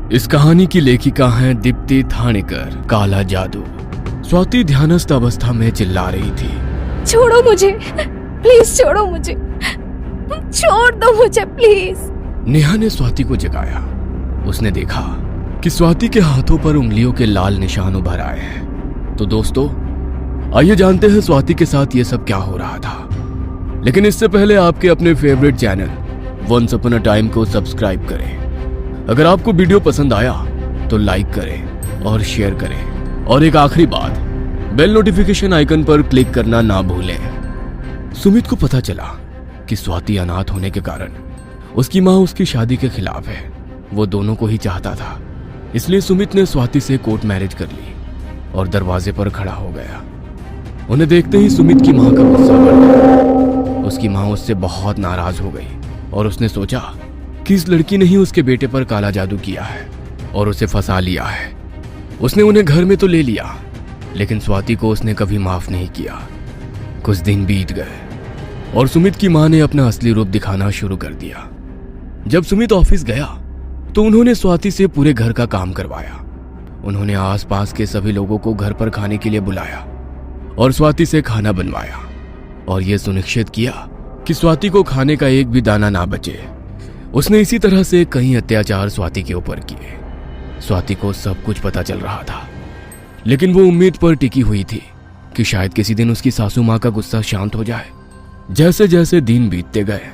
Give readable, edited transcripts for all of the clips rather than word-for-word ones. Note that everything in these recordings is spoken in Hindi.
इस कहानी की लेखिका हैं दीप्ति थानेकर। काला जादू। स्वाति ध्यानस्थ अवस्था में चिल्ला रही थी, छोड़ो मुझे, प्लीज छोड़ो मुझे, छोड़ दो मुझे प्लीज। नेहा ने स्वाति को जगाया। उसने देखा कि स्वाति के हाथों पर उंगलियों के लाल निशान उभर आए हैं। तो दोस्तों, आइए जानते हैं स्वाति के साथ ये सब क्या हो रहा था। लेकिन इससे पहले आपके अपने favourite channel once upon a time को सब्सक्राइब करें। अगर आपको वीडियो पसंद आया तो लाइक करें और शेयर करें। और एक आखिरी बात, बेल नोटिफिकेशन आइकन पर क्लिक करना ना भूलें। सुमित को पता चला कि स्वाति अनाथ होने के कारण उसकी माँ उसकी शादी के खिलाफ है। वो दोनों को ही चाहता था, इसलिए सुमित ने स्वाति से कोर्ट मैरिज कर ली और दरवाजे पर खड़ा हो गया। उन्हें देखते ही सुमित की माँ का गुस्सा बढ़ गया। उसकी माँ उससे बहुत नाराज हो गई और उसने सोचा कि इस लड़की ने ही उसके बेटे पर काला जादू किया है और उसे फंसा लिया है। उसने उन्हें घर में तो ले लिया, लेकिन स्वाति को उसने कभी माफ नहीं किया। कुछ दिन बीत गए और सुमित की माँ ने अपना असली रूप दिखाना शुरू कर दिया। जब सुमित ऑफिस गया तो उन्होंने स्वाति से पूरे घर का काम करवाया। उन्होंने आसपास के सभी लोगों को घर पर खाने के लिए बुलाया और स्वाति से खाना बनवाया और यह सुनिश्चित किया कि स्वाति को खाने का एक भी दाना ना बचे। उसने इसी तरह से कई अत्याचार स्वाति के ऊपर किए। स्वाति को सब कुछ पता चल रहा था, लेकिन वो उम्मीद पर टिकी हुई थी कि शायद किसी दिन उसकी सासू माँ का गुस्सा शांत हो जाए। जैसे जैसे दिन बीतते गए,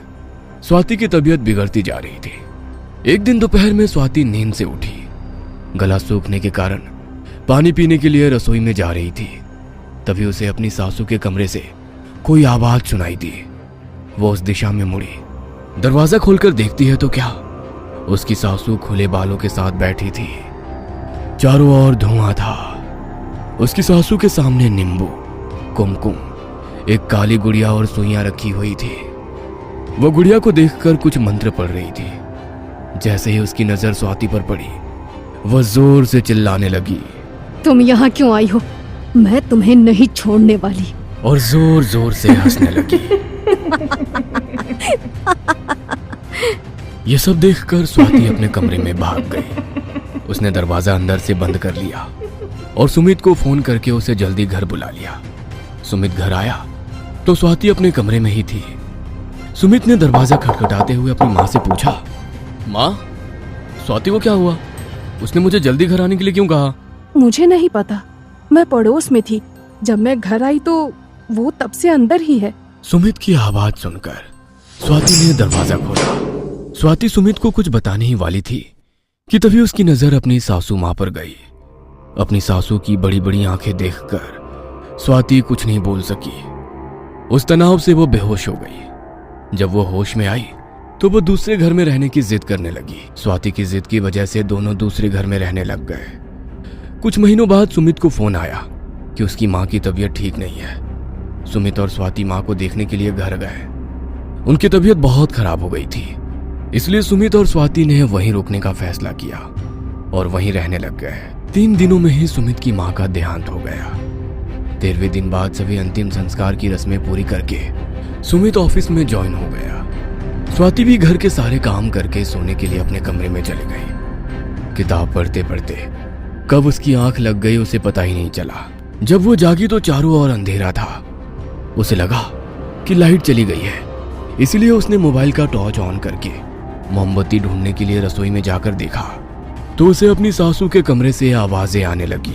स्वाति की तबीयत बिगड़ती जा रही थी। एक दिन दोपहर में स्वाति नींद से उठी। गला सूखने के कारण पानी पीने के लिए रसोई में जा रही थी। तभी उसे अपनी सासू के कमरे से कोई आवाज सुनाई दी। वो उस दिशा में मुड़ी। दरवाजा खोलकर देखती है तो क्या, उसकी सासू खुले बालों के साथ बैठी थी। चारों ओर धुआं था। उसकी सासू के सामने नींबू, कुमकुम, एक काली गुड़िया और सुइयां रखी हुई थी। वो गुड़िया को देखकर कुछ मंत्र पढ़ रही थी। जैसे ही उसकी नजर स्वाति पर पड़ी, वह जोर से चिल्लाने लगी, तुम यहाँ क्यों आई हो? मैं तुम्हें नहीं छोड़ने वाली। और जोर जोर से हंसने लगी। यह सब देखकर स्वाति अपने कमरे में भाग गई। उसने दरवाजा अंदर से बंद कर लिया और सुमित को फोन करके उसे जल्दी घर बुला लिया। सुमित घर आया तो स्वाति अपने कमरे में ही थी। सुमित ने दरवाजा खटखटाते हुए अपनी माँ से पूछा, माँ, स्वाति को क्या हुआ? उसने मुझे जल्दी घर आने के लिए क्यों कहा? मुझे नहीं पता, मैं पड़ोस में थी। जब मैं घर आई तो वो तब से अंदर ही है। सुमित की आवाज सुनकर स्वाति ने दरवाजा खोला। स्वाति सुमित को कुछ बताने ही वाली थी कि तभी उसकी नजर अपनी सासू माँ पर गई। अपनी सासू की बड़ी बड़ी आंखें देखकर स्वाति कुछ नहीं बोल सकी। उस तनाव से वो बेहोश हो गई। जब वो होश में आई तो वो दूसरे घर में रहने की जिद करने लगी। स्वाति की जिद की वजह से दोनों दूसरे घर में रहने लग गए। कुछ महीनों बाद सुमित को फोन आया कि उसकी माँ की तबीयत ठीक नहीं है। सुमित और स्वाति माँ को देखने के लिए घर गए। उनकी तबीयत बहुत खराब हो गई थी, इसलिए सुमित और स्वाति ने वहीं रुकने का फैसला किया और वहीं रहने लग गए। 3 दिनों में ही सुमित की माँ का देहांत हो गया। 13वें दिन बाद सभी अंतिम संस्कार की रस्में पूरी करके सुमित ऑफिस में ज्वाइन हो गया। स्वाति भी घर के सारे काम करके सोने के लिए अपने कमरे में चली गई। किताब पढ़ते पढ़ते कब उसकी आंख लग गई उसे पता ही नहीं चला। जब वो जागी तो चारों ओर अंधेरा था। उसे लगा कि लाइट चली गई है, इसलिए उसने मोबाइल का टॉर्च ऑन करके मोमबत्ती ढूंढने के लिए रसोई में जाकर देखा तो उसे अपनी सासू के कमरे से आवाजें आने लगी।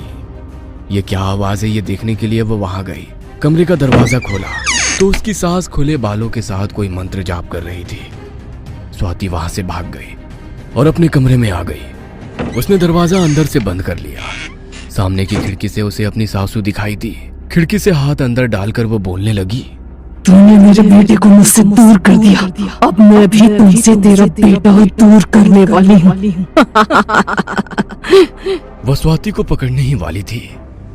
ये क्या आवाज है, ये देखने के लिए वो वहां गई। कमरे का दरवाजा खोला तो उसकी सास खुले बालों के साथ कोई मंत्र जाप कर रही थी। स्वाति वहां से भाग गई और अपने कमरे में आ गई। उसने दरवाजा अंदर से बंद कर लिया। सामने की खिड़की से उसे अपनी सासू दिखाई दी। खिड़की से हाथ अंदर डालकर वो बोलने लगी, तूने मेरे बेटे को मुझसे दूर कर दिया, अब मैं भी तुमसे तेरा बेटा दूर करने वाली हूँ। वह स्वाति को पकड़ने ही वाली थी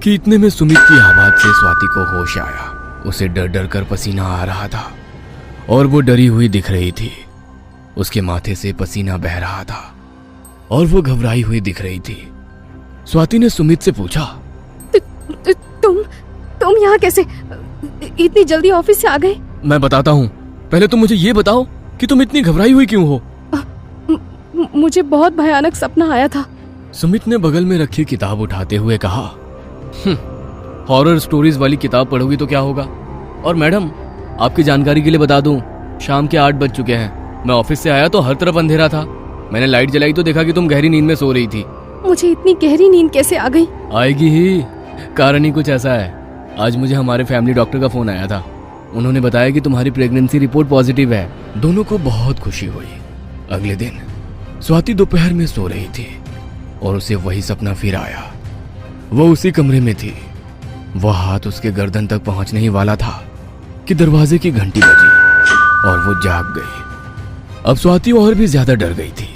कि इतने में सुमित की आवाज से स्वाति को होश आया। उसे डर डर कर पसीना आ रहा था और वो डरी हुई दिख रही थी। उसके माथे से पसीना बह रहा था और वो घबराई हुई दिख रही थी। स्वाति ने सुमित से पूछा, तुम यहाँ कैसे? इतनी जल्दी ऑफिस से आ गए? मैं बताता हूँ, पहले तुम मुझे ये बताओ कि तुम इतनी घबराई हुई क्यों हो? मुझे बहुत भयानक सपना आया था। सुमित ने बगल में रखी किताब उठाते हुए कहा, हॉरर स्टोरीज वाली किताब पढ़ोगी तो क्या होगा? और मैडम, आपकी जानकारी के लिए बता दूं, शाम के 8 बज चुके हैं। मैं ऑफिस से आया तो हर तरफ अंधेरा था। मैंने लाइट जलाई तो देखा कि तुम गहरी नींद में सो रही थी। मुझे इतनी गहरी नींद कैसे आ गई? आएगी ही, कारण ही कुछ ऐसा है। आज मुझे हमारे फैमिली डॉक्टर का फोन आया था। उन्होंने बताया कि तुम्हारी प्रेगनेंसी रिपोर्ट पॉजिटिव है। दोनों को बहुत खुशी हुई। अगले दिन स्वाति दोपहर में सो रही थी और उसे वही सपना फिर आया। वो उसी कमरे में थी। वह हाथ उसके गर्दन तक पहुंचने ही वाला था कि दरवाजे की घंटी बजी और वो जाग गई। अब स्वाति और भी ज्यादा डर गई थी।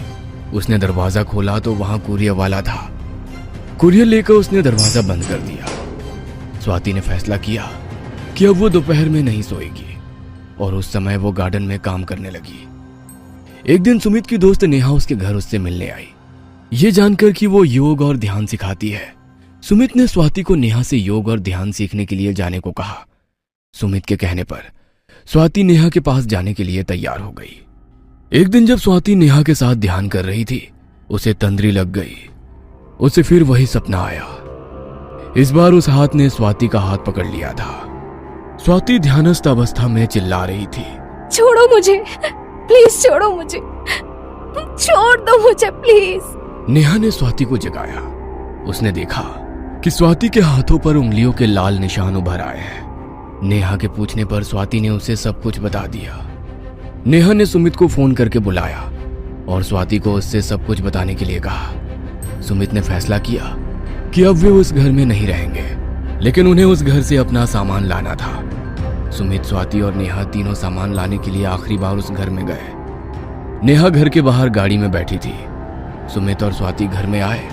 उसने दरवाजा खोला तो वहां कुरियर वाला था। कुरियर लेकर उसने दरवाजा बंद कर दिया। स्वाति ने फैसला किया कि अब वो दोपहर में नहीं सोएगी और उस समय वो गार्डन में काम करने लगी। एक दिन सुमित की दोस्त नेहा उसके घर उससे मिलने आई। ये जानकर कि वो योग और ध्यान सिखाती है, सुमित ने स्वाति को नेहा से योग और ध्यान सीखने के लिए जाने को कहा। सुमित के कहने पर स्वाति नेहा के पास जाने के लिए तैयार हो गई। एक दिन जब स्वाति नेहा के साथ ध्यान कर रही थी, उसे तंद्री लग गई। उसे फिर वही सपना आया। इस बार उस हाथ ने स्वाति का हाथ पकड़ लिया था। स्वाति ध्यानस्थ अवस्था में चिल्ला रही थी, छोड़ो मुझे, प्लीज छोड़ो मुझे, छोड़ दो मुझे प्लीज। नेहा ने स्वाति को जगाया। उसने देखा कि स्वाति के हाथों पर उंगलियों के लाल निशान उभर आए हैं। नेहा के पूछने पर स्वाति ने उसे सब कुछ बता दिया। नेहा ने सुमित को फोन करके बुलाया और स्वाति को उससे सब कुछ बताने के लिए कहा। सुमित ने फैसला किया कि अब वे उस घर में नहीं रहेंगे, लेकिन उन्हें उस घर से अपना सामान लाना था। सुमित, स्वाति और नेहा तीनों सामान लाने के लिए आखिरी बार उस घर में गए। नेहा घर के बाहर गाड़ी में बैठी थी। सुमित और स्वाति घर में आए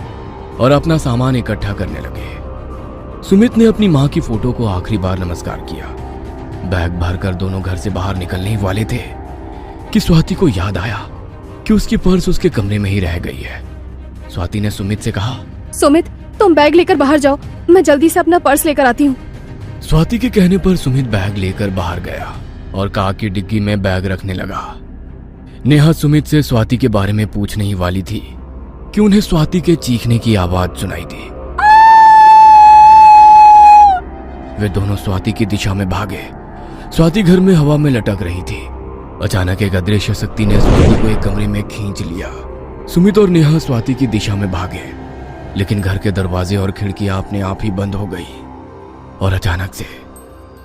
और अपना सामान इकट्ठा करने लगे। सुमित ने अपनी मां की फोटो को आखिरी बार नमस्कार किया। बैग भरकर दोनों घर से बाहर निकलने ही वाले थे कि स्वाति को याद आया कि उसकी पर्स उसके कमरे में ही रह गई है। स्वाति ने सुमित से कहा, सुमित, तुम बैग लेकर बाहर जाओ, मैं जल्दी से अपना पर्स लेकर आती हूँ। स्वाति के कहने पर सुमित बैग लेकर बाहर गया और कार की डिग्गी में बैग रखने लगा। नेहा सुमित से स्वाति के बारे में पूछने ही वाली थी कि उन्हें स्वाति के चीखने की आवाज सुनाई दी। वे दोनों स्वाति की दिशा में भागे। स्वाति घर में हवा में लटक रही थी। अचानक एक अदृश्य शक्ति ने स्वाति को एक कमरे में खींच लिया। सुमित और नेहा स्वाति की दिशा में भागे, लेकिन घर के दरवाजे और खिड़कियां अपने आप ही बंद हो गई और अचानक से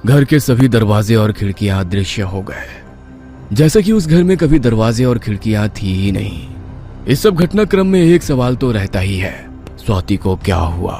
घर के सभी दरवाजे और खिड़कियां अदृश्य हो गए, जैसे कि उस घर में कभी दरवाजे और खिड़कियां थी ही नहीं। इस सब घटनाक्रम में एक सवाल तो रहता ही है, स्वाति को क्या हुआ?